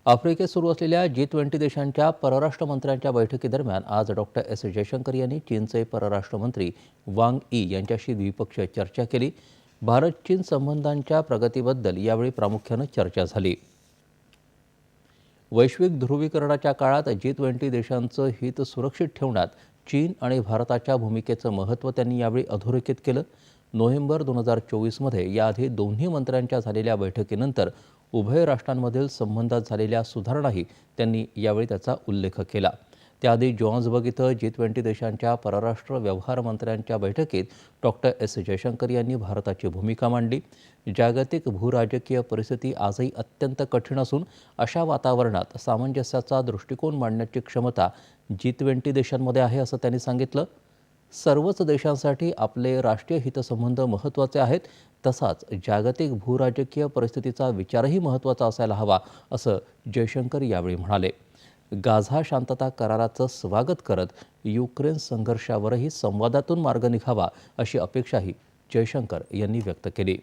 आफ्रिकेत सुरू असलेल्या G20 देशांच्या परराष्ट्र मंत्र्यांच्या बैठकीदरम्यान आज डॉक्टर एस जयशंकर यांनी चीनचे परराष्ट्र मंत्री वांग यी यांच्याशी द्विपक्षीय चर्चा केली। भारत चीन संबंधांच्या प्रगतीबद्दल यावेळी प्रामुख्यानं चर्चा झाली। वैश्विक ध्रुवीकरणाच्या काळात G20 देशांचं हित सुरक्षित ठेवण्यात चीन आणि भारताच्या भूमिकेचं महत्त्व त्यांनी यावेळी अधोरेखित केलं। नोव्हेंबर 2024 मध्ये याआधी दोन्ही मंत्र्यांच्या झालेल्या बैठकीनंतर उभय राष्ट्रांमधील संबंधात झालेल्या सुधारणाही त्यांनी यावेळी त्याचा उल्लेख केला। त्याआधी जोहान्सबर्ग इथं G20 देशांच्या परराष्ट्र व्यवहार मंत्र्यांच्या बैठकीत डॉक्टर एस जयशंकर यांनी भारताची भूमिका मांडली। जागतिक भूराजकीय परिस्थिती आजही अत्यंत कठीण असून अशा वातावरणात सामंजस्याचा दृष्टिकोन मांडण्याची क्षमता G20 देशांमध्ये आहे असं त्यांनी सांगितलं। सर्वच देशांसाठी आपले राष्ट्रीय हितसंबंध महत्त्वाचे आहेत, तसाच जागतिक भूराजकीय परिस्थितीचा विचारही महत्त्वाचा असायला हवा असं जयशंकर यावेळी म्हणाले। गाझा शांतता कराराचं स्वागत करत युक्रेन संघर्षावरही संवादातून मार्ग निघावा अशी अपेक्षाही जयशंकर यांनी व्यक्त केली।